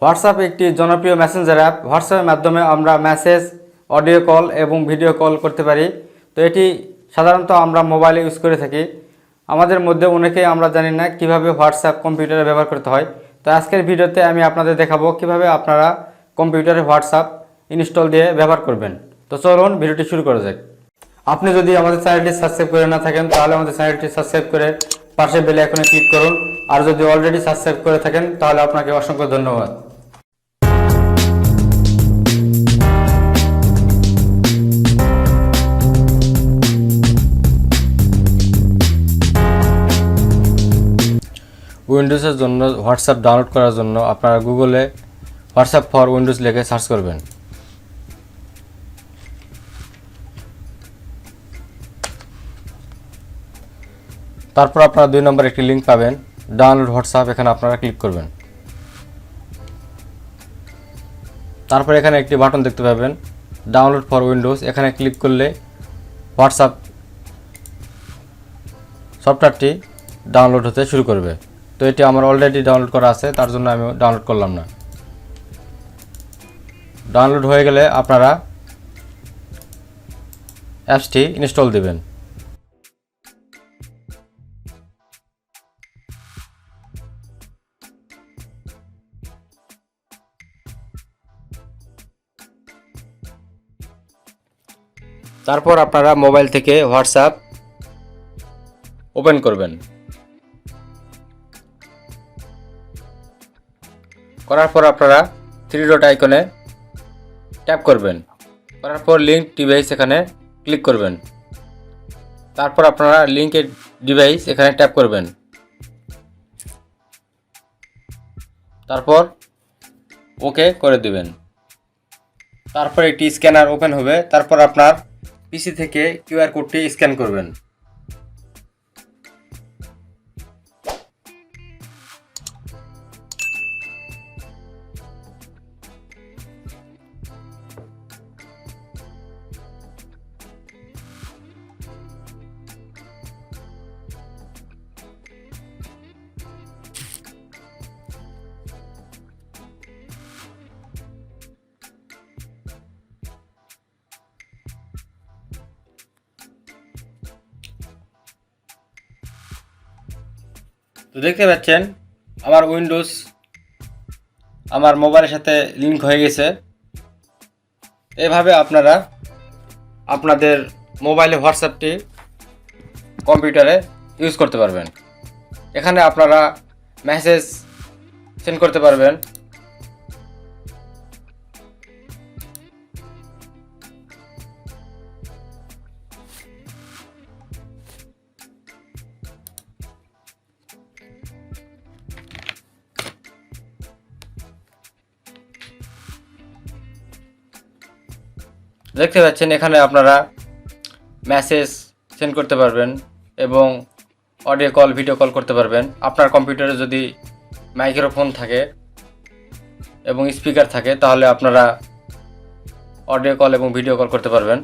WhatsApp একটি জনপ্রিয় Messenger app. হোয়াটসঅ্যাপের মাধ্যমে আমরা মেসেজ, অডিও কল এবং ভিডিও কল করতে পারি। তো এটি সাধারণত আমরা মোবাইলে ইউজ করে থাকি। আমাদের মধ্যে অনেকেই আমরা জানি না কিভাবে হোয়াটসঅ্যাপ কম্পিউটারে ব্যবহার করতে হয়। তো আজকের ভিডিওতে আমি আপনাদের দেখাবো কিভাবে আপনারা কম্পিউটারে হোয়াটসঅ্যাপ ইনস্টল দিয়ে ব্যবহার করবেন। তো চলুন ভিডিওটি শুরু করা যাক। আপনি যদি আমাদের চ্যানেলটি সাবস্ক্রাইব করে না থাকেন তাহলে আমাদের চ্যানেলটি সাবস্ক্রাইব করে পাশে বেল আইকনে ক্লিক করুন। আর যদি অলরেডি সাবস্ক্রাইব করে থাকেন তাহলে আপনাকে অসংখ্য ধন্যবাদ। উইন্ডোজের জন্য হোয়াটসঅ্যাপ ডাউনলোড করার জন্য আপনারা গুগলে হোয়াটসঅ্যাপ ফর উইন্ডোজ লিখে সার্চ করবেন। তারপর আপনারা 2 নম্বর একটি লিঙ্ক পাবেন, ডাউনলোড হোয়াটসঅ্যাপ। এখানে আপনারা ক্লিক করবেন। তারপর এখানে একটি বাটন দেখতে পাবেন, ডাউনলোড ফর উইন্ডোজ। এখানে ক্লিক করলে হোয়াটসঅ্যাপ সফটওয়্যারটি ডাউনলোড হতে শুরু করবে। তো এটি আমার অলরেডি ডাউনলোড করা আছে, তার জন্য আমি ডাউনলোড করলাম না। ডাউনলোড হয়ে গেলে আপনারা অ্যাপসটি ইনস্টল দেবেন। তারপর আপনারা মোবাইল থেকে হোয়াটসঅ্যাপ ওপেন করবেন। করার পর আপনারা 3 ডট আইকনে ট্যাপ করবেন। করার পর লিঙ্ক ডিভাইস এখানে ক্লিক করবেন। তারপর আপনারা লিঙ্কের ডিভাইস এখানে ট্যাপ করবেন। তারপর ওকে করে দিবেন। তারপর একটি স্ক্যানার ওপেন হবে। তারপর আপনার পিসি থেকে কিউআর কোডটি স্ক্যান করবেন। তো দেখতে পাচ্ছেন আমার উইন্ডোজ আমার মোবাইলের সাথে লিঙ্ক হয়ে গেছে। এভাবে আপনারা আপনাদের মোবাইলে হোয়াটসঅ্যাপটি কম্পিউটারে ইউজ করতে পারবেন। এখানে আপনারা মেসেজ সেন্ড করতে পারবেন। দেখতে পাচ্ছেন এখানে আপনারা মেসেজ সেন্ড করতে পারবেন এবং অডিও কল, ভিডিও কল করতে পারবেন। আপনার কম্পিউটারে যদি মাইক্রোফোন থাকে এবং স্পিকার থাকে তাহলে আপনারা অডিও কল এবং ভিডিও কল করতে পারবেন।